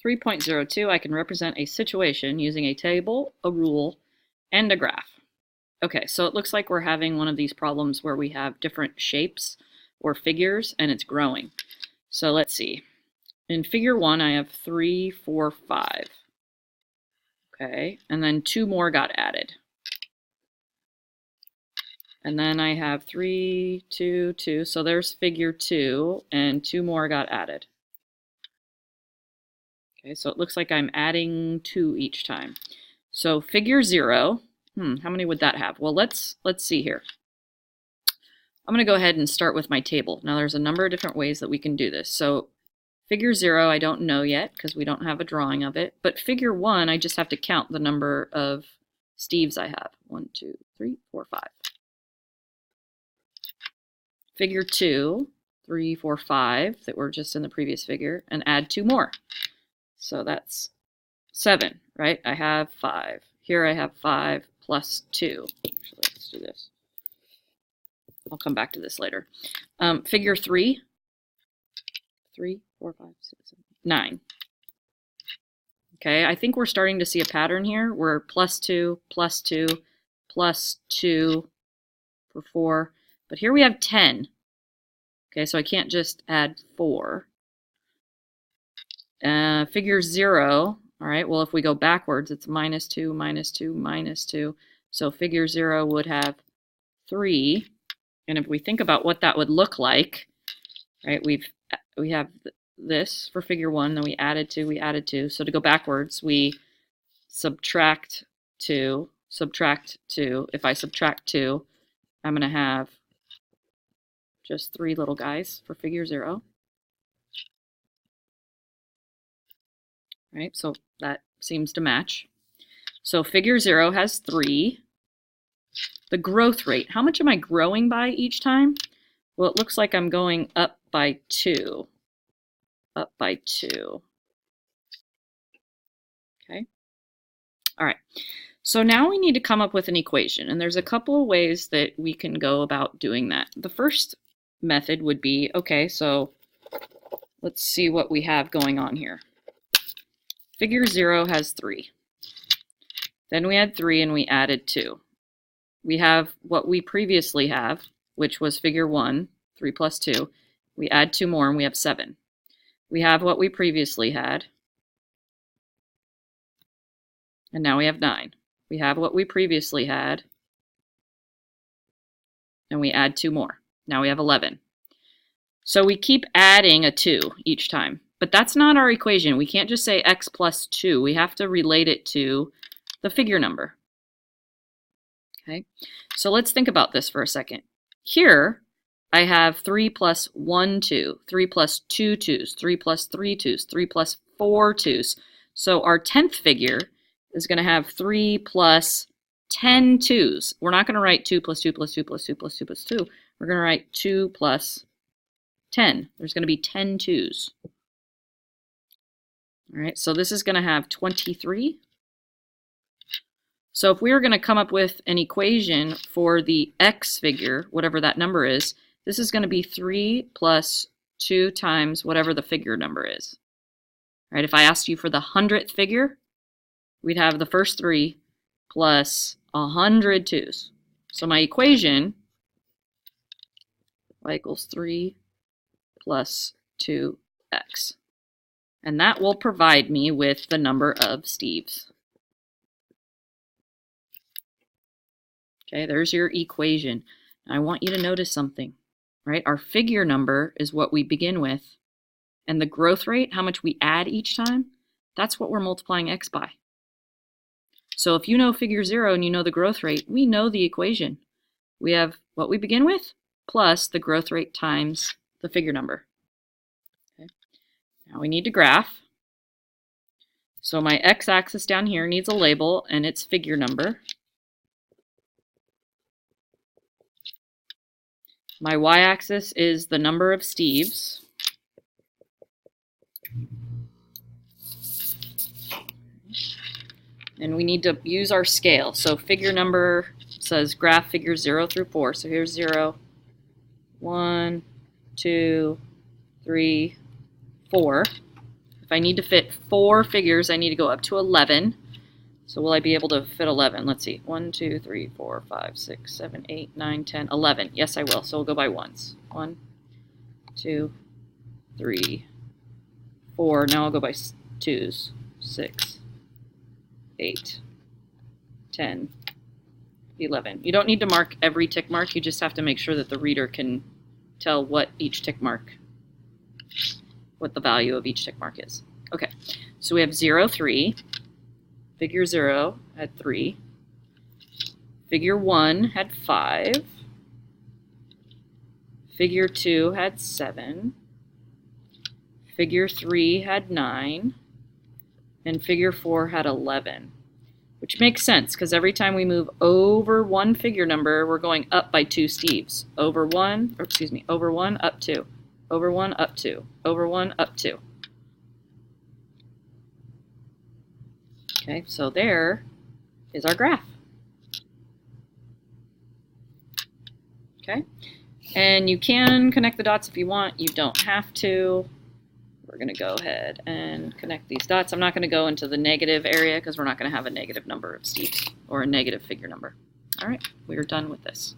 3.02, I can represent a situation using a table, a rule, and a graph. Okay, so it looks like we're having one of these problems where we have different shapes or figures and it's growing. So let's see. In figure 1, I have 3, 4, 5. Okay, and then 2 more got added. And then I have 3, 2, 2. So there's figure 2, and 2 more got added. Okay, so it looks like I'm adding 2 each time. So figure 0, how many would that have? Well, let's see here. I'm going to go ahead and start with my table. Now there's a number of different ways that we can do this. So figure 0, I don't know yet because we don't have a drawing of it. But figure 1, I just have to count the number of Steves I have. 1, 2, 3, 4, 5. Figure 2, 3, 4, 5 that were just in the previous figure, and add 2 more. So that's 7, right? I have 5. Here I have 5 plus 2. Actually, let's do this. I'll come back to this later. Figure 3, 3, 4, 5, 6, 7, 9. Okay, I think we're starting to see a pattern here where plus 2, plus 2, plus 2 for 4. But here we have 10. Okay, so I can't just add 4. Figure 0, all right, well, if we go backwards, it's minus 2, minus 2, minus 2. So figure 0 would have 3. And if we think about what that would look like, right, we have this for figure 1, then we added 2, we added 2. So to go backwards, we subtract 2, subtract 2. If I subtract 2, I'm going to have just 3 little guys for figure 0. Right, so that seems to match. So figure 0 has 3. The growth rate, how much am I growing by each time? Well, it looks like I'm going up by 2. Up by 2. Okay. All right. So now we need to come up with an equation, and there's a couple of ways that we can go about doing that. The first method would be, okay, so let's see what we have going on here. Figure 0 has 3. Then we had 3 and we added 2. We have what we previously have, which was figure 1, 3 plus 2. We add 2 more and we have 7. We have what we previously had, and now we have 9. We have what we previously had, and we add 2 more. Now we have 11. So we keep adding a 2 each time. But that's not our equation. We can't just say x plus 2. We have to relate it to the figure number. Okay, so let's think about this for a second. Here, I have 3 plus 1 2, 3 plus 2 2s, 3 plus 3 2s, 3 plus 4 2s. So our 10th figure is going to have 3 plus 10 2s. We're not going to write 2 plus 2 plus 2 plus 2 plus 2 plus 2. We're going to write 2 plus 10. There's going to be 10 2s. All right, so this is going to have 23. So if we were going to come up with an equation for the x figure, whatever that number is, this is going to be 3 plus 2 times whatever the figure number is. All right, if I asked you for the 100th figure, we'd have the first 3 plus 100 2s. So my equation, y equals 3 plus 2x. And that will provide me with the number of Steves. Okay, there's your equation. Now I want you to notice something, right? Our figure number is what we begin with, and the growth rate, how much we add each time, that's what we're multiplying x by. So if you know figure 0 and you know the growth rate, we know the equation. We have what we begin with plus the growth rate times the figure number. Now we need to graph. So my x-axis down here needs a label, and it's figure number. My y-axis is the number of Steves. And we need to use our scale. So figure number says graph figure 0 through 4. So here's 0, 1, 2, 3, 4. If I need to fit 4 figures, I need to go up to 11. So will I be able to fit 11? Let's see. 1, 2, 3, 4, 5, 6, 7, 8, 9, 10, 11. Yes, I will. So we'll go by ones. 1, 2, 3, 4. Now I'll go by twos. 6, 8, 10, 11. You don't need to mark every tick mark. You just have to make sure that the reader can tell what each tick mark, what the value of each tick mark is. Okay, so we have 0, 3. Figure 0 had 3. Figure 1 had 5. Figure 2 had 7. Figure 3 had 9. And figure 4 had 11. Which makes sense, because every time we move over one figure number, we're going up by 2 Steves. Over 1, up 2. Over 1, up 2. Over 1, up 2. Okay, so there is our graph. Okay, and you can connect the dots if you want. You don't have to. We're going to go ahead and connect these dots. I'm not going to go into the negative area because we're not going to have a negative number of Steves or a negative figure number. All right, we're done with this.